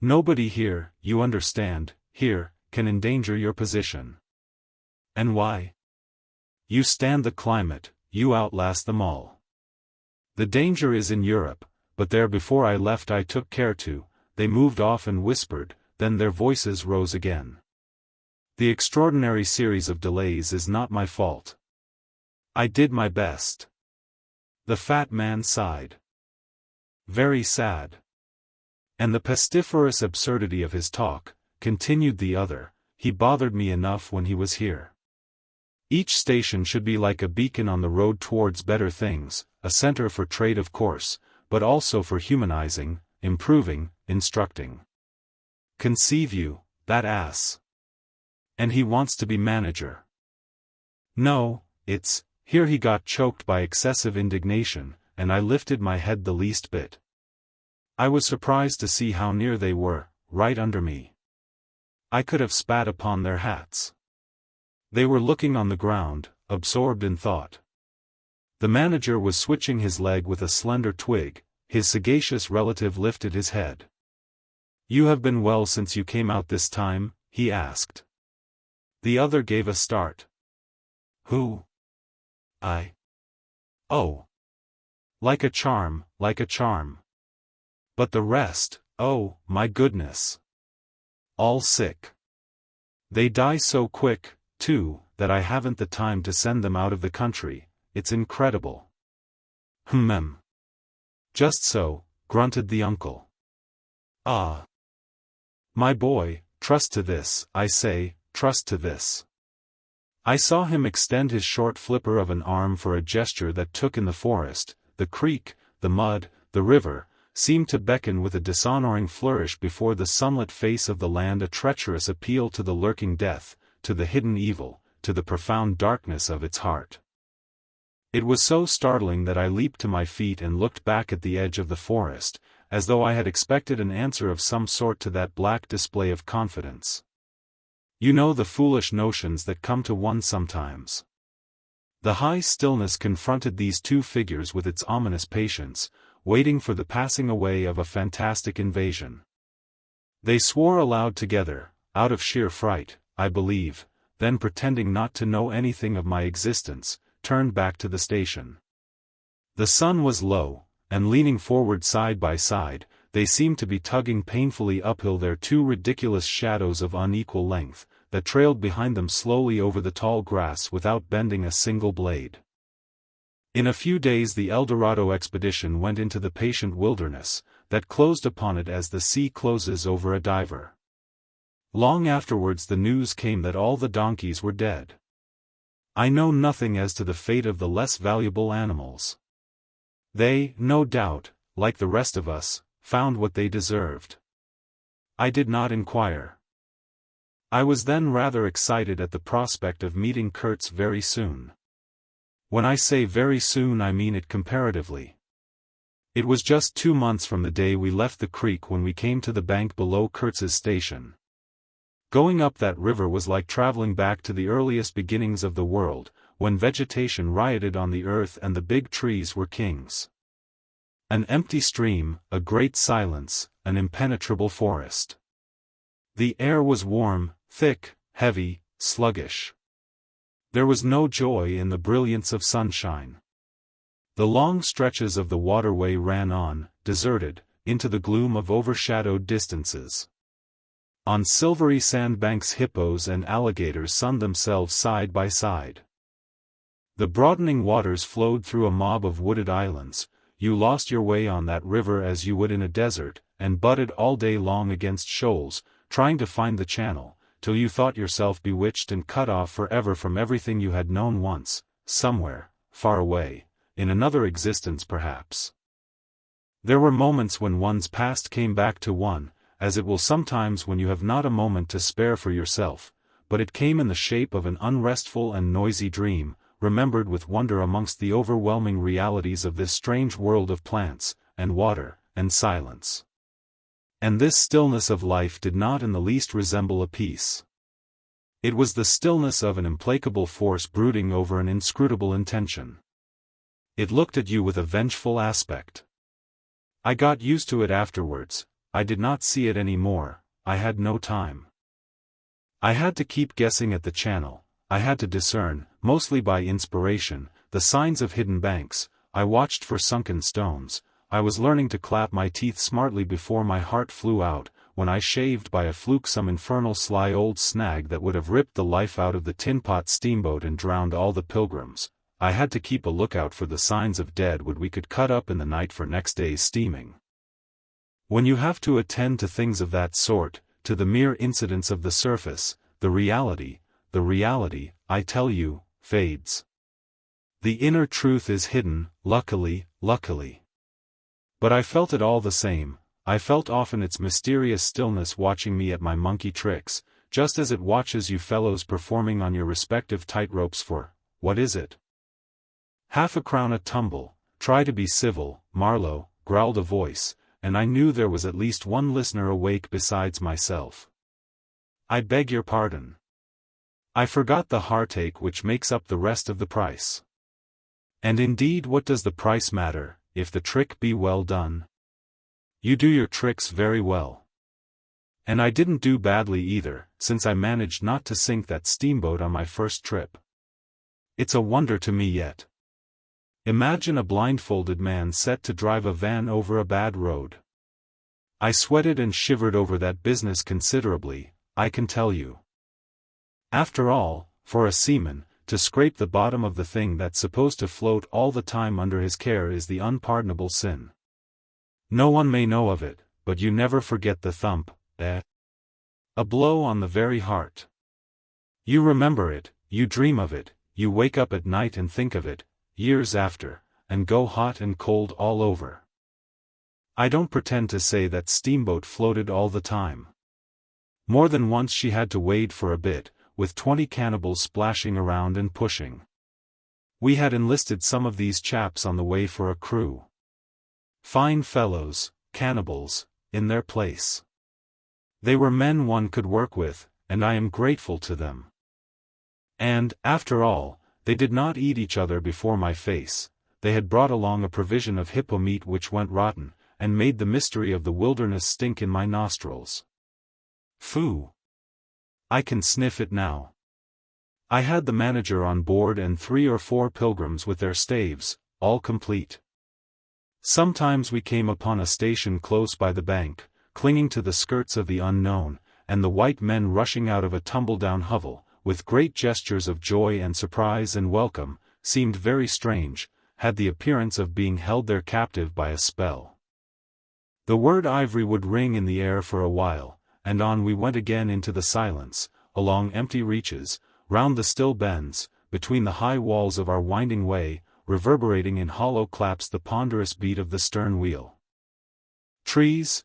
Nobody here, you understand, here, can endanger your position. And why? You stand the climate, you outlast them all. The danger is in Europe, but there before I left I took care to. They moved off and whispered, then their voices rose again. The extraordinary series of delays is not my fault. I did my best. The fat man sighed. Very sad. And the pestiferous absurdity of his talk, continued the other, he bothered me enough when he was here. Each station should be like a beacon on the road towards better things, a center for trade of course, but also for humanizing, improving, instructing. Conceive you, that ass. And he wants to be manager. No, here he got choked by excessive indignation, and I lifted my head the least bit. I was surprised to see how near they were, right under me. I could have spat upon their hats. They were looking on the ground, absorbed in thought. The manager was switching his leg with a slender twig. His sagacious relative lifted his head. You have been well since you came out this time? He asked. The other gave a start. Who? I. Oh. Like a charm, like a charm. But the rest, oh, my goodness. All sick. They die so quick, too, that I haven't the time to send them out of the country. It's incredible. Just so, grunted the uncle. Ah. My boy, trust to this, I say, trust to this. I saw him extend his short flipper of an arm for a gesture that took in the forest, the creek, the mud, the river, seemed to beckon with a dishonoring flourish before the sunlit face of the land, a treacherous appeal to the lurking death, to the hidden evil, to the profound darkness of its heart. It was so startling that I leaped to my feet and looked back at the edge of the forest, as though I had expected an answer of some sort to that black display of confidence. You know the foolish notions that come to one sometimes. The high stillness confronted these two figures with its ominous patience, waiting for the passing away of a fantastic invasion. They swore aloud together, out of sheer fright, I believe, then pretending not to know anything of my existence, turned back to the station. The sun was low, and leaning forward side by side, they seemed to be tugging painfully uphill their two ridiculous shadows of unequal length, that trailed behind them slowly over the tall grass without bending a single blade. In a few days the El Dorado expedition went into the patient wilderness, that closed upon it as the sea closes over a diver. Long afterwards the news came that all the donkeys were dead. I know nothing as to the fate of the less valuable animals. They, no doubt, like the rest of us, found what they deserved. I did not inquire. I was then rather excited at the prospect of meeting Kurtz very soon. When I say very soon I mean it comparatively. It was just 2 months from the day we left the creek when we came to the bank below Kurtz's station. Going up that river was like traveling back to the earliest beginnings of the world, when vegetation rioted on the earth and the big trees were kings. An empty stream, a great silence, an impenetrable forest. The air was warm, thick, heavy, sluggish. There was no joy in the brilliance of sunshine. The long stretches of the waterway ran on, deserted, into the gloom of overshadowed distances. On silvery sandbanks hippos and alligators sunned themselves side by side. The broadening waters flowed through a mob of wooded islands. You lost your way on that river as you would in a desert, and butted all day long against shoals, trying to find the channel, till you thought yourself bewitched and cut off forever from everything you had known once, somewhere, far away, in another existence perhaps. There were moments when one's past came back to one, as it will sometimes when you have not a moment to spare for yourself, but it came in the shape of an unrestful and noisy dream, remembered with wonder amongst the overwhelming realities of this strange world of plants, and water, and silence. And this stillness of life did not in the least resemble a peace. It was the stillness of an implacable force brooding over an inscrutable intention. It looked at you with a vengeful aspect. I got used to it afterwards. I did not see it any more. I had no time. I had to keep guessing at the channel. I had to discern, mostly by inspiration, the signs of hidden banks. I watched for sunken stones. I was learning to clap my teeth smartly before my heart flew out, when I shaved by a fluke some infernal sly old snag that would have ripped the life out of the tin-pot steamboat and drowned all the pilgrims. I had to keep a lookout for the signs of dead wood we could cut up in the night for next day's steaming. When you have to attend to things of that sort, to the mere incidents of the surface, the reality, I tell you, fades. The inner truth is hidden, luckily. But I felt it all the same. I felt often its mysterious stillness watching me at my monkey tricks, just as it watches you fellows performing on your respective tightropes for, what is it? Half a crown a tumble. Try to be civil, Marlowe, growled a voice, and I knew there was at least one listener awake besides myself. I beg your pardon. I forgot the heartache which makes up the rest of the price. And indeed, what does the price matter, if the trick be well done? You do your tricks very well. And I didn't do badly either, since I managed not to sink that steamboat on my first trip. It's a wonder to me yet. Imagine a blindfolded man set to drive a van over a bad road. I sweated and shivered over that business considerably, I can tell you. After all, for a seaman, to scrape the bottom of the thing that's supposed to float all the time under his care is the unpardonable sin. No one may know of it, but you never forget the thump, A blow on the very heart. You remember it, you dream of it, you wake up at night and think of it, years after, and go hot and cold all over. I don't pretend to say that steamboat floated all the time. More than once she had to wade for a bit, with 20 cannibals splashing around and pushing. We had enlisted some of these chaps on the way for a crew. Fine fellows, cannibals, in their place. They were men one could work with, and I am grateful to them. And, after all, they did not eat each other before my face. They had brought along a provision of hippo meat which went rotten, and made the mystery of the wilderness stink in my nostrils. Phoo! I can sniff it now. I had the manager on board and 3 or 4 pilgrims with their staves, all complete. Sometimes we came upon a station close by the bank, clinging to the skirts of the unknown, and the white men rushing out of a tumble-down hovel, with great gestures of joy and surprise and welcome, seemed very strange, had the appearance of being held there captive by a spell. The word ivory would ring in the air for a while, and on we went again into the silence, along empty reaches, round the still bends, between the high walls of our winding way, reverberating in hollow claps the ponderous beat of the stern wheel. Trees,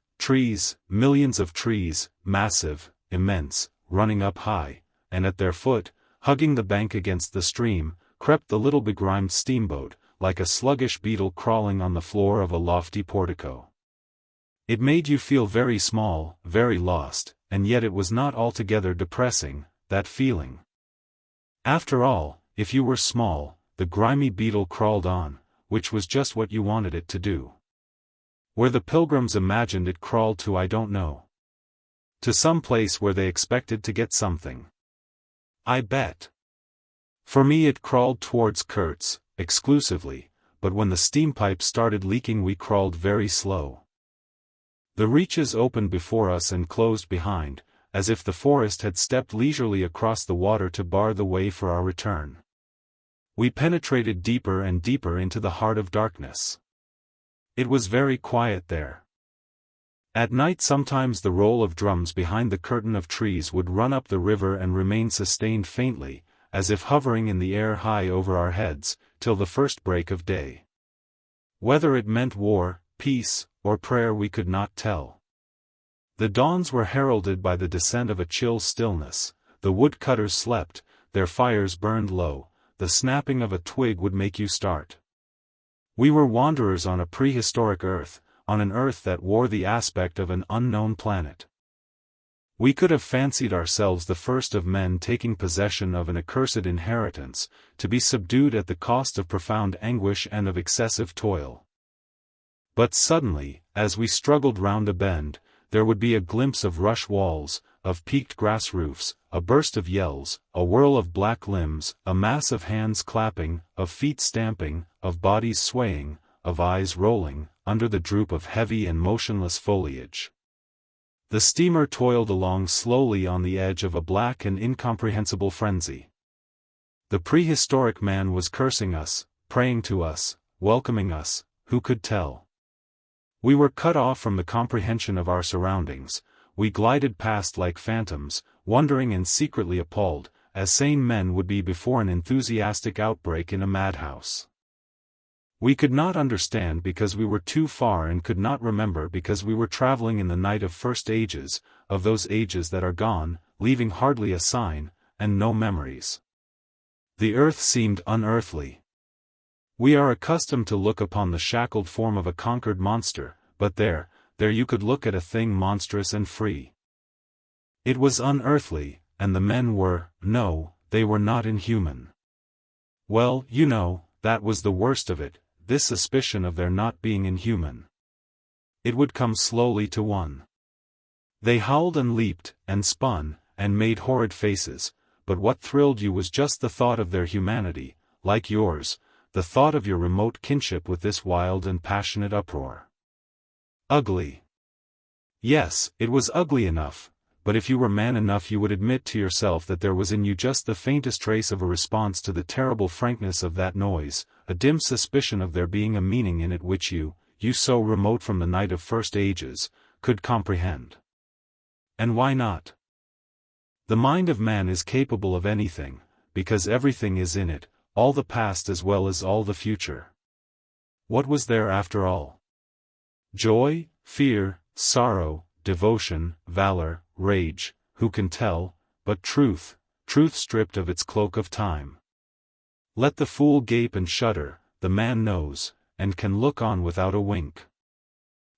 millions of trees, massive, immense, running up high, and at their foot, hugging the bank against the stream, crept the little begrimed steamboat, like a sluggish beetle crawling on the floor of a lofty portico. It made you feel very small, very lost, and yet it was not altogether depressing, that feeling. After all, if you were small, the grimy beetle crawled on, which was just what you wanted it to do. Where the pilgrims imagined it crawled to I don't know. To some place where they expected to get something. I bet. For me it crawled towards Kurtz, exclusively, but when the steam pipe started leaking we crawled very slow. The reaches opened before us and closed behind, as if the forest had stepped leisurely across the water to bar the way for our return. We penetrated deeper and deeper into the heart of darkness. It was very quiet there. At night sometimes the roll of drums behind the curtain of trees would run up the river and remain sustained faintly, as if hovering in the air high over our heads, till the first break of day. Whether it meant war, peace, or prayer we could not tell. The dawns were heralded by the descent of a chill stillness. The woodcutters slept, their fires burned low, the snapping of a twig would make you start. We were wanderers on a prehistoric Earth, on an Earth that wore the aspect of an unknown planet. We could have fancied ourselves the first of men taking possession of an accursed inheritance, to be subdued at the cost of profound anguish and of excessive toil. But suddenly, as we struggled round a bend, there would be a glimpse of rush walls, of peaked grass roofs, a burst of yells, a whirl of black limbs, a mass of hands clapping, of feet stamping, of bodies swaying, of eyes rolling, under the droop of heavy and motionless foliage. The steamer toiled along slowly on the edge of a black and incomprehensible frenzy. The prehistoric man was cursing us, praying to us, welcoming us, who could tell? We were cut off from the comprehension of our surroundings. We glided past like phantoms, wondering and secretly appalled, as sane men would be before an enthusiastic outbreak in a madhouse. We could not understand because we were too far and could not remember because we were traveling in the night of first ages, of those ages that are gone, leaving hardly a sign, and no memories. The earth seemed unearthly. We are accustomed to look upon the shackled form of a conquered monster, but there you could look at a thing monstrous and free. It was unearthly, and the men they were not inhuman. Well, that was the worst of it, this suspicion of their not being inhuman. It would come slowly to one. They howled and leaped, and spun, and made horrid faces, but what thrilled you was just the thought of their humanity, like yours, the thought of your remote kinship with this wild and passionate uproar. Ugly. Yes, it was ugly enough, but if you were man enough you would admit to yourself that there was in you just the faintest trace of a response to the terrible frankness of that noise, a dim suspicion of there being a meaning in it which you so remote from the night of first ages, could comprehend. And why not? The mind of man is capable of anything, because everything is in it, all the past as well as all the future. What was there after all? Joy, fear, sorrow, devotion, valor, rage, who can tell, but truth stripped of its cloak of time. Let the fool gape and shudder, the man knows, and can look on without a wink.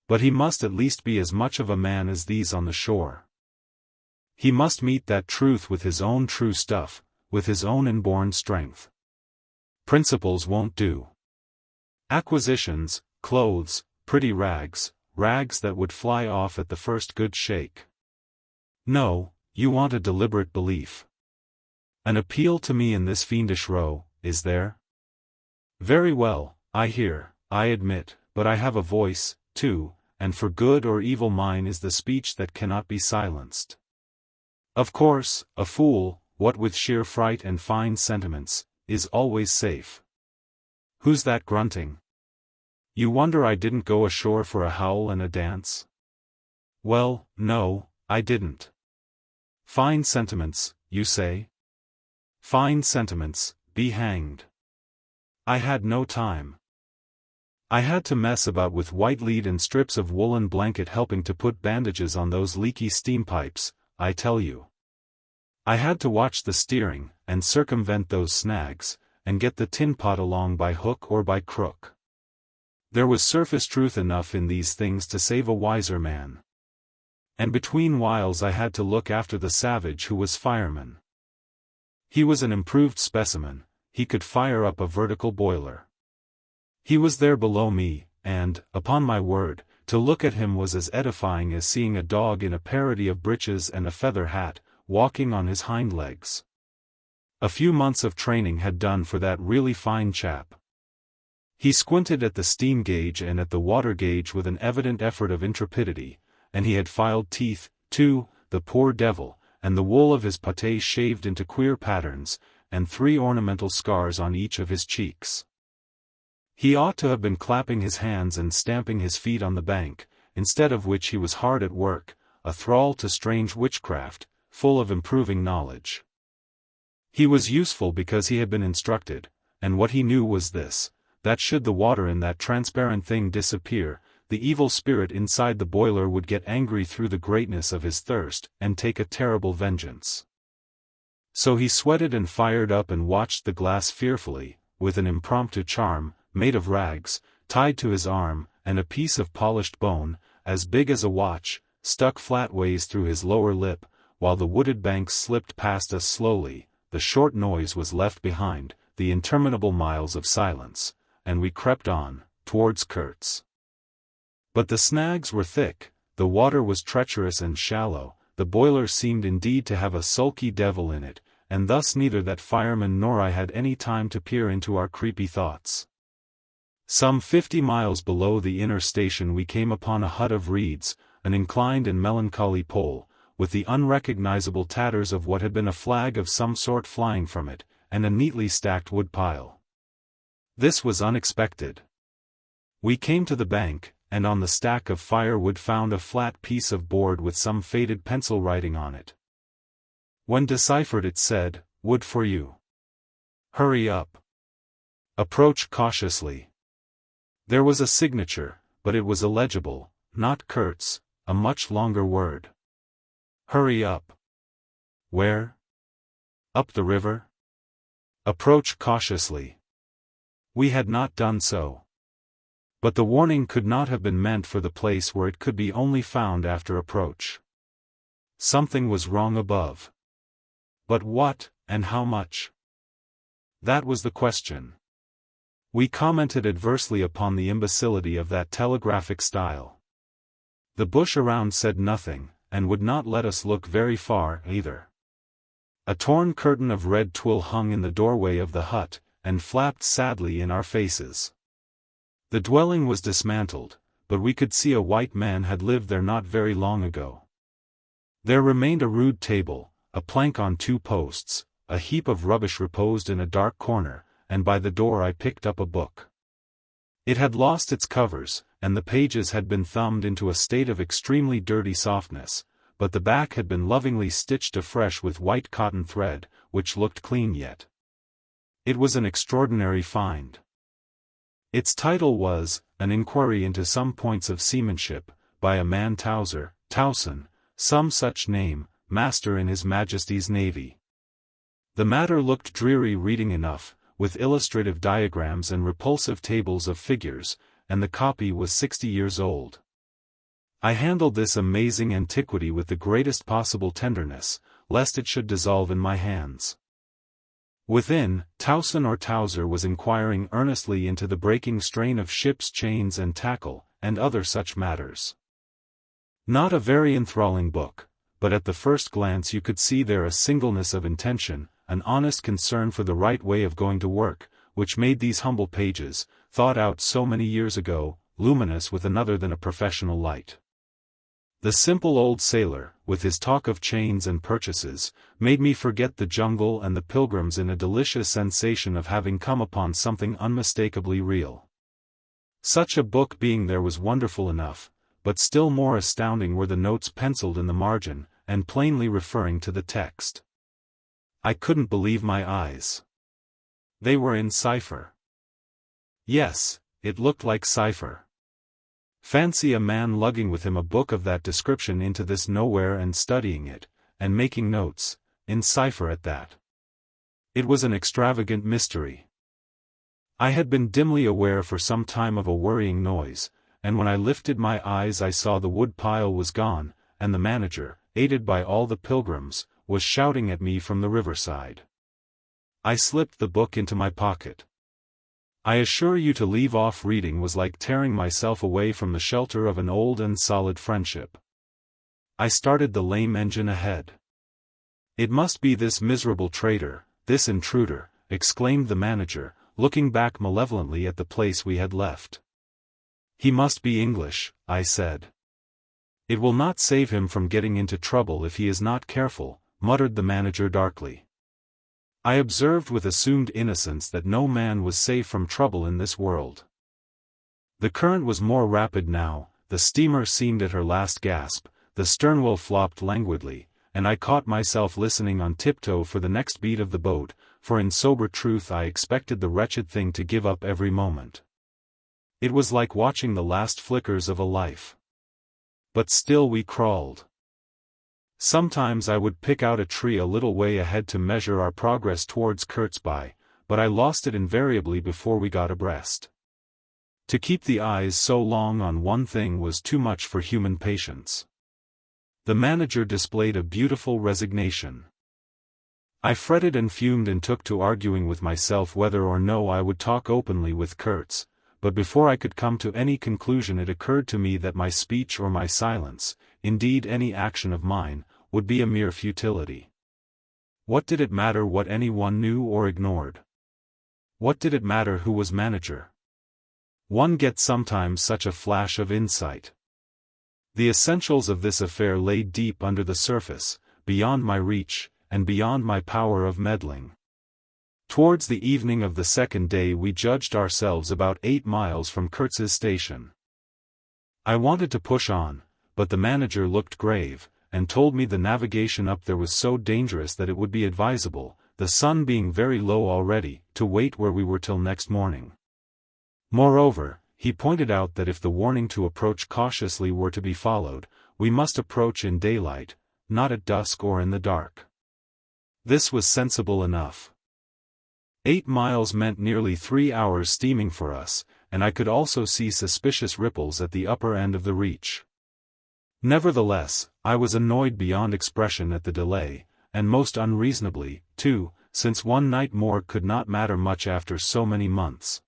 But he must at least be as much of a man as these on the shore. He must meet that truth with his own true stuff, with his own inborn strength. Principles won't do. Acquisitions, clothes, pretty rags that would fly off at the first good shake. No, you want a deliberate belief. An appeal to me in this fiendish row, is there? Very well, I hear, I admit, but I have a voice, too, and for good or evil mine is the speech that cannot be silenced. Of course, a fool, what with sheer fright and fine sentiments, is always safe. Who's that grunting? You wonder I didn't go ashore for a howl and a dance? Well, no, I didn't. Fine sentiments, you say? Fine sentiments, be hanged. I had no time. I had to mess about with white lead and strips of woolen blanket helping to put bandages on those leaky steam pipes, I tell you. I had to watch the steering, and circumvent those snags, and get the tin pot along by hook or by crook. There was surface truth enough in these things to save a wiser man. And between whiles I had to look after the savage who was fireman. He was an improved specimen, he could fire up a vertical boiler. He was there below me, and, upon my word, to look at him was as edifying as seeing a dog in a parody of breeches and a feather hat, walking on his hind legs. A few months of training had done for that really fine chap. He squinted at the steam gauge and at the water gauge with an evident effort of intrepidity, and he had filed teeth, too, the poor devil, and the wool of his pate shaved into queer patterns, and 3 ornamental scars on each of his cheeks. He ought to have been clapping his hands and stamping his feet on the bank, instead of which he was hard at work, a thrall to strange witchcraft, full of improving knowledge. He was useful because he had been instructed, and what he knew was this, that should the water in that transparent thing disappear, the evil spirit inside the boiler would get angry through the greatness of his thirst, and take a terrible vengeance. So he sweated and fired up and watched the glass fearfully, with an impromptu charm, made of rags, tied to his arm, and a piece of polished bone, as big as a watch, stuck flatways through his lower lip, while the wooded banks slipped past us slowly, the short noise was left behind, the interminable miles of silence, and we crept on, towards Kurtz. But the snags were thick, the water was treacherous and shallow, the boiler seemed indeed to have a sulky devil in it, and thus neither that fireman nor I had any time to peer into our creepy thoughts. Some 50 miles below the inner station we came upon a hut of reeds, an inclined and melancholy pole, with the unrecognizable tatters of what had been a flag of some sort flying from it, and a neatly stacked wood pile. This was unexpected. We came to the bank, and on the stack of firewood found a flat piece of board with some faded pencil writing on it. When deciphered it said, "Wood for you. Hurry up. Approach cautiously." There was a signature, but it was illegible, not Kurt's, a much longer word. Hurry up. Where? Up the river? Approach cautiously. We had not done so. But the warning could not have been meant for the place where it could be only found after approach. Something was wrong above. But what, and how much? That was the question. We commented adversely upon the imbecility of that telegraphic style. The bush around said nothing, and would not let us look very far, either. A torn curtain of red twill hung in the doorway of the hut, and flapped sadly in our faces. The dwelling was dismantled, but we could see a white man had lived there not very long ago. There remained a rude table, a plank on 2 posts, a heap of rubbish reposed in a dark corner, and by the door I picked up a book. It had lost its covers, and the pages had been thumbed into a state of extremely dirty softness, but the back had been lovingly stitched afresh with white cotton thread, which looked clean yet. It was an extraordinary find. Its title was, An Inquiry into Some Points of Seamanship, by a man Towson, some such name, Master in His Majesty's Navy. The matter looked dreary reading enough, with illustrative diagrams and repulsive tables of figures, and the copy was 60 years old. I handled this amazing antiquity with the greatest possible tenderness, lest it should dissolve in my hands. Within, Towson or Towser was inquiring earnestly into the breaking strain of ships' chains and tackle, and other such matters. Not a very enthralling book, but at the first glance you could see there a singleness of intention, an honest concern for the right way of going to work, which made these humble pages, thought out so many years ago, luminous with another than a professional light. The simple old sailor, with his talk of chains and purchases, made me forget the jungle and the pilgrims in a delicious sensation of having come upon something unmistakably real. Such a book being there was wonderful enough, but still more astounding were the notes penciled in the margin, and plainly referring to the text. I couldn't believe my eyes. They were in cipher. Yes, it looked like cipher. Fancy a man lugging with him a book of that description into this nowhere and studying it, and making notes, in cipher at that. It was an extravagant mystery. I had been dimly aware for some time of a worrying noise, and when I lifted my eyes I saw the wood pile was gone, and the manager, aided by all the pilgrims, was shouting at me from the riverside. I slipped the book into my pocket. I assure you to leave off reading was like tearing myself away from the shelter of an old and solid friendship. I started the lame engine ahead. It must be this miserable traitor, this intruder, exclaimed the manager, looking back malevolently at the place we had left. He must be English, I said. It will not save him from getting into trouble if he is not careful, muttered the manager darkly. I observed with assumed innocence that no man was safe from trouble in this world. The current was more rapid now, the steamer seemed at her last gasp, the sternwheel flopped languidly, and I caught myself listening on tiptoe for the next beat of the boat, for in sober truth I expected the wretched thing to give up every moment. It was like watching the last flickers of a life. But still we crawled. Sometimes I would pick out a tree a little way ahead to measure our progress towards Kurtzby, but I lost it invariably before we got abreast. To keep the eyes so long on one thing was too much for human patience. The manager displayed a beautiful resignation. I fretted and fumed and took to arguing with myself whether or no I would talk openly with Kurtz, but before I could come to any conclusion it occurred to me that my speech or my silence, indeed any action of mine, would be a mere futility. What did it matter what anyone knew or ignored? What did it matter who was manager? One gets sometimes such a flash of insight. The essentials of this affair lay deep under the surface, beyond my reach, and beyond my power of meddling. Towards the evening of the second day we judged ourselves about 8 miles from Kurtz's station. I wanted to push on, but the manager looked grave, and told me the navigation up there was so dangerous that it would be advisable, the sun being very low already, to wait where we were till next morning. Moreover, he pointed out that if the warning to approach cautiously were to be followed, we must approach in daylight, not at dusk or in the dark. This was sensible enough. 8 miles meant nearly 3 hours steaming for us, and I could also see suspicious ripples at the upper end of the reach. Nevertheless, I was annoyed beyond expression at the delay, and most unreasonably, too, since one night more could not matter much after so many months.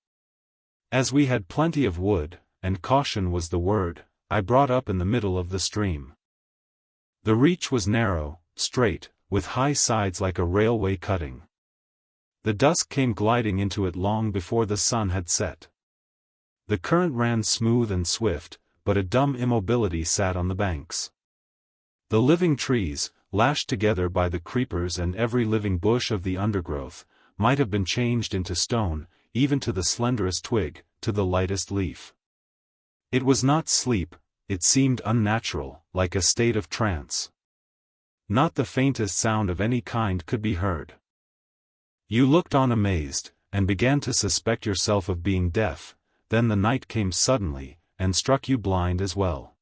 As we had plenty of wood, and caution was the word, I brought up in the middle of the stream. The reach was narrow, straight, with high sides like a railway cutting. The dusk came gliding into it long before the sun had set. The current ran smooth and swift, but a dumb immobility sat on the banks. The living trees, lashed together by the creepers and every living bush of the undergrowth, might have been changed into stone, even to the slenderest twig, to the lightest leaf. It was not sleep, it seemed unnatural, like a state of trance. Not the faintest sound of any kind could be heard. You looked on amazed, and began to suspect yourself of being deaf, then the night came suddenly, and struck you blind as well.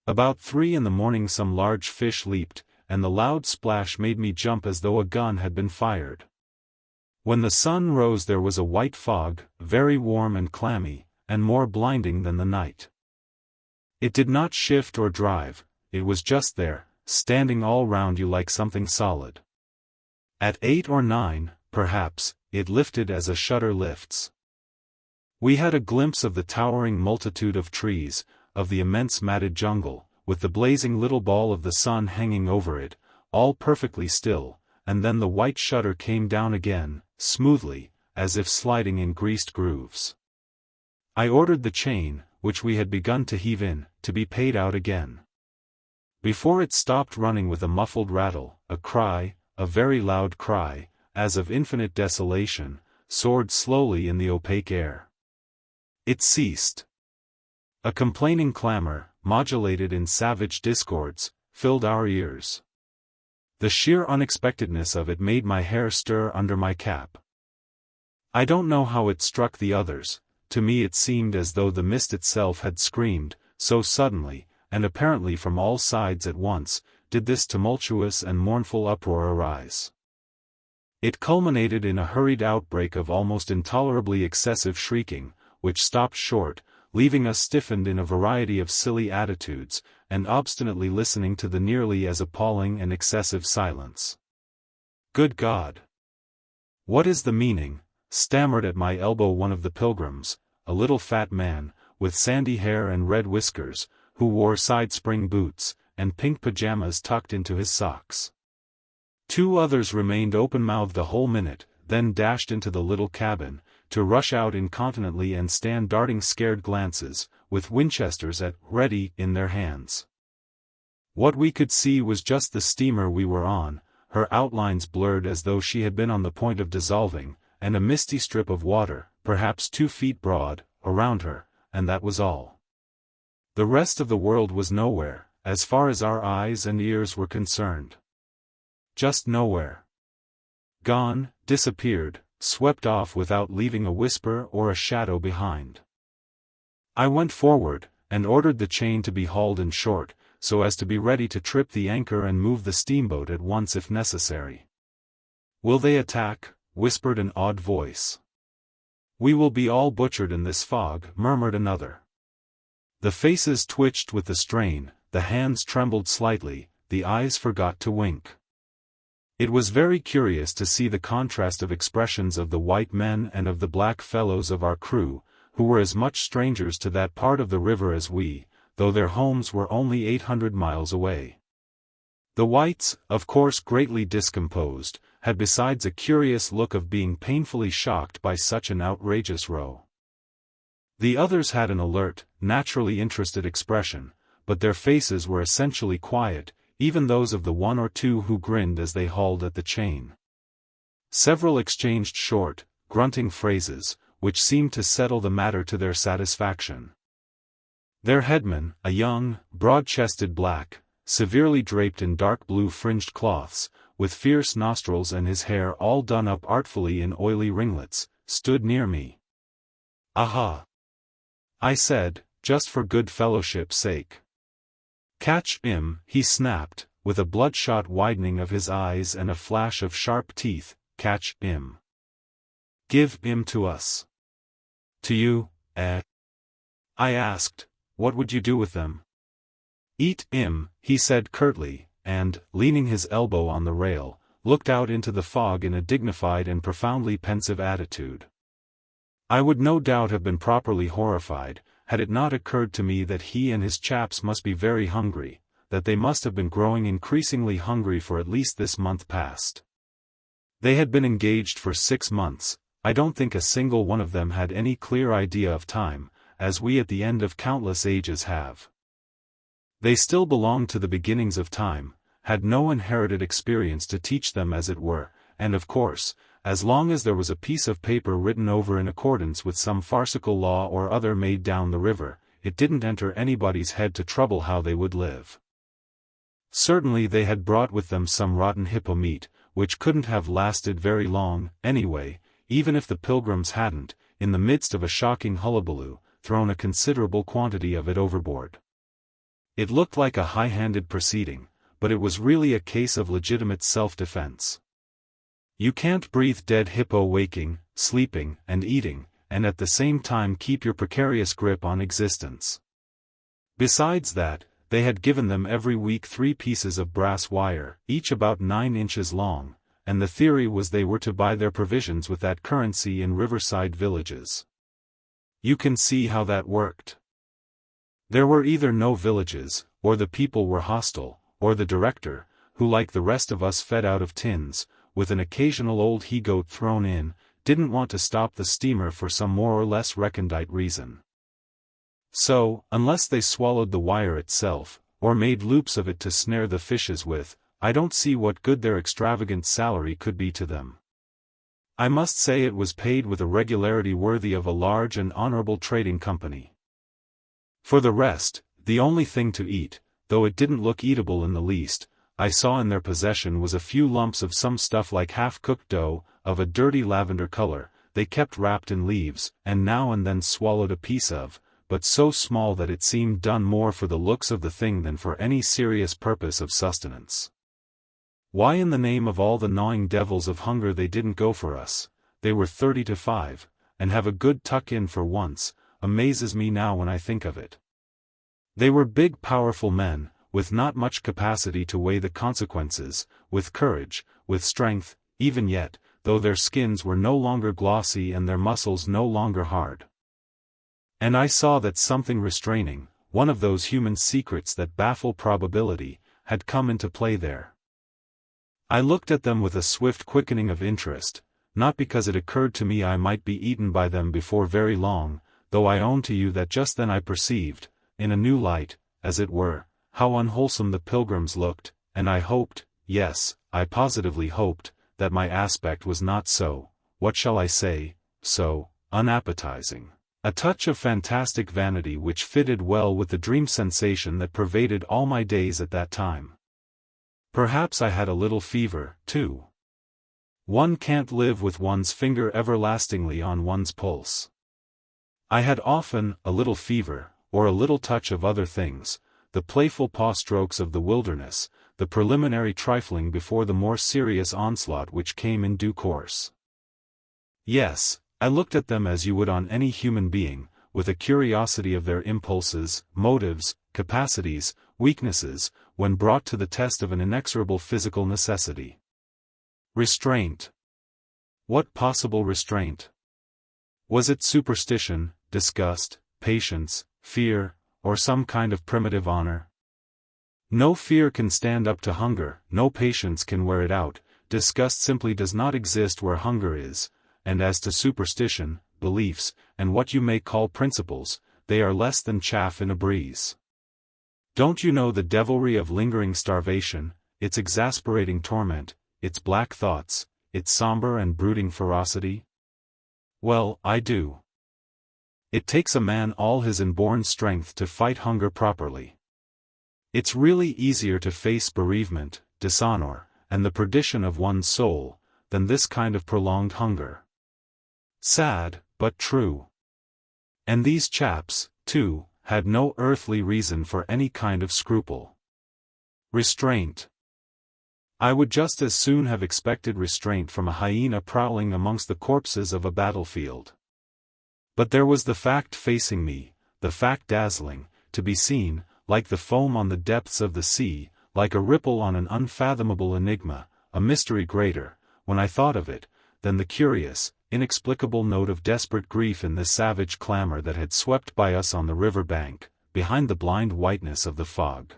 About 3 in the morning some large fish leaped, and the loud splash made me jump as though a gun had been fired. When the sun rose there was a white fog, very warm and clammy, and more blinding than the night. It did not shift or drive, it was just there, standing all round you like something solid. At 8 or 9, perhaps, it lifted as a shutter lifts. We had a glimpse of the towering multitude of trees, of the immense matted jungle, with the blazing little ball of the sun hanging over it, all perfectly still, and then the white shutter came down again, smoothly, as if sliding in greased grooves. I ordered the chain, which we had begun to heave in, to be paid out again. Before it stopped running with a muffled rattle, a cry, a very loud cry, as of infinite desolation, soared slowly in the opaque air. It ceased. A complaining clamor, modulated in savage discords, filled our ears. The sheer unexpectedness of it made my hair stir under my cap. I don't know how it struck the others, to me it seemed as though the mist itself had screamed, so suddenly, and apparently from all sides at once, did this tumultuous and mournful uproar arise. It culminated in a hurried outbreak of almost intolerably excessive shrieking, which stopped short, leaving us stiffened in a variety of silly attitudes, and obstinately listening to the nearly as appalling and excessive silence. Good God! What is the meaning? Stammered at my elbow one of the pilgrims, a little fat man, with sandy hair and red whiskers, who wore side-spring boots, and pink pajamas tucked into his socks. 2 others remained open-mouthed the whole minute, then dashed into the little cabin, to rush out incontinently and stand darting scared glances, with Winchesters at ready in their hands. What we could see was just the steamer we were on, her outlines blurred as though she had been on the point of dissolving, and a misty strip of water, perhaps 2 feet broad, around her, and that was all. The rest of the world was nowhere, as far as our eyes and ears were concerned. Just nowhere. Gone, disappeared, swept off without leaving a whisper or a shadow behind. I went forward, and ordered the chain to be hauled in short, so as to be ready to trip the anchor and move the steamboat at once if necessary. "Will they attack?" whispered an odd voice. "We will be all butchered in this fog," murmured another. The faces twitched with the strain, the hands trembled slightly, the eyes forgot to wink. It was very curious to see the contrast of expressions of the white men and of the black fellows of our crew, who were as much strangers to that part of the river as we, though their homes were only 800 miles away. The whites, of course greatly discomposed, had besides a curious look of being painfully shocked by such an outrageous row. The others had an alert, naturally interested expression, but their faces were essentially quiet, even those of the one or two who grinned as they hauled at the chain. Several exchanged short, grunting phrases, which seemed to settle the matter to their satisfaction. Their headman, a young, broad-chested black, severely draped in dark blue fringed cloths, with fierce nostrils and his hair all done up artfully in oily ringlets, stood near me. "Aha!" I said, just for good fellowship's sake. "Catch him," he snapped, with a bloodshot widening of his eyes and a flash of sharp teeth, "catch him. Give him to us." "To you, eh?" I asked, "What would you do with them?" "Eat him," he said curtly, and, leaning his elbow on the rail, looked out into the fog in a dignified and profoundly pensive attitude. I would no doubt have been properly horrified, had it not occurred to me that he and his chaps must be very hungry, that they must have been growing increasingly hungry for at least this month past. They had been engaged for 6 months. I don't think a single one of them had any clear idea of time, as we at the end of countless ages have. They still belonged to the beginnings of time, had no inherited experience to teach them as it were, and of course, as long as there was a piece of paper written over in accordance with some farcical law or other made down the river, it didn't enter anybody's head to trouble how they would live. Certainly they had brought with them some rotten hippo meat, which couldn't have lasted very long, anyway, even if the pilgrims hadn't, in the midst of a shocking hullabaloo, thrown a considerable quantity of it overboard. It looked like a high-handed proceeding, but it was really a case of legitimate self-defense. You can't breathe dead hippo waking, sleeping, and eating, and at the same time keep your precarious grip on existence. Besides that, they had given them every week 3 pieces of brass wire, each about 9 inches long, and the theory was they were to buy their provisions with that currency in riverside villages. You can see how that worked. There were either no villages, or the people were hostile, or the director, who like the rest of us fed out of tins, with an occasional old he-goat thrown in, didn't want to stop the steamer for some more or less recondite reason. So, unless they swallowed the wire itself, or made loops of it to snare the fishes with, I don't see what good their extravagant salary could be to them. I must say it was paid with a regularity worthy of a large and honorable trading company. For the rest, the only thing to eat, though it didn't look eatable in the least, I saw in their possession was a few lumps of some stuff like half-cooked dough, of a dirty lavender color, they kept wrapped in leaves, and now and then swallowed a piece of, but so small that it seemed done more for the looks of the thing than for any serious purpose of sustenance. Why in the name of all the gnawing devils of hunger they didn't go for us, they were 30 to 5, and have a good tuck-in for once, amazes me now when I think of it. They were big powerful men, with not much capacity to weigh the consequences, with courage, with strength, even yet, though their skins were no longer glossy and their muscles no longer hard. And I saw that something restraining, one of those human secrets that baffle probability, had come into play there. I looked at them with a swift quickening of interest, not because it occurred to me I might be eaten by them before very long, though I own to you that just then I perceived, in a new light, as it were, how unwholesome the pilgrims looked, and I hoped, yes, I positively hoped, that my aspect was not so, what shall I say, so unappetizing. A touch of fantastic vanity which fitted well with the dream sensation that pervaded all my days at that time. Perhaps I had a little fever, too. One can't live with one's finger everlastingly on one's pulse. I had often a little fever, or a little touch of other things, the playful paw strokes of the wilderness, the preliminary trifling before the more serious onslaught which came in due course. Yes, I looked at them as you would on any human being, with a curiosity of their impulses, motives, capacities, weaknesses, when brought to the test of an inexorable physical necessity. Restraint. What possible restraint? Was it superstition, disgust, patience, fear, or some kind of primitive honor? No fear can stand up to hunger, no patience can wear it out, disgust simply does not exist where hunger is, and as to superstition, beliefs, and what you may call principles, they are less than chaff in a breeze. Don't you know the devilry of lingering starvation, its exasperating torment, its black thoughts, its somber and brooding ferocity? Well, I do. It takes a man all his inborn strength to fight hunger properly. It's really easier to face bereavement, dishonor, and the perdition of one's soul, than this kind of prolonged hunger. Sad, but true. And these chaps, too, had no earthly reason for any kind of scruple. Restraint. I would just as soon have expected restraint from a hyena prowling amongst the corpses of a battlefield. But there was the fact facing me, the fact dazzling, to be seen, like the foam on the depths of the sea, like a ripple on an unfathomable enigma, a mystery greater, when I thought of it, than the curious, inexplicable note of desperate grief in this savage clamor that had swept by us on the river bank, behind the blind whiteness of the fog.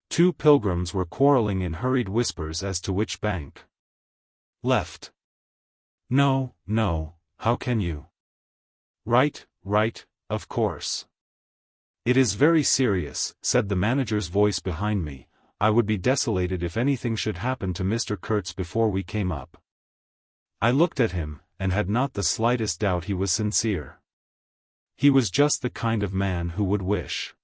Two pilgrims were quarreling in hurried whispers as to which bank. Left. No, no, how can you? Right, right, of course. It is very serious, said the manager's voice behind me. I would be desolated if anything should happen to Mr. Kurtz before we came up. I looked at him, and had not the slightest doubt he was sincere. He was just the kind of man who would wish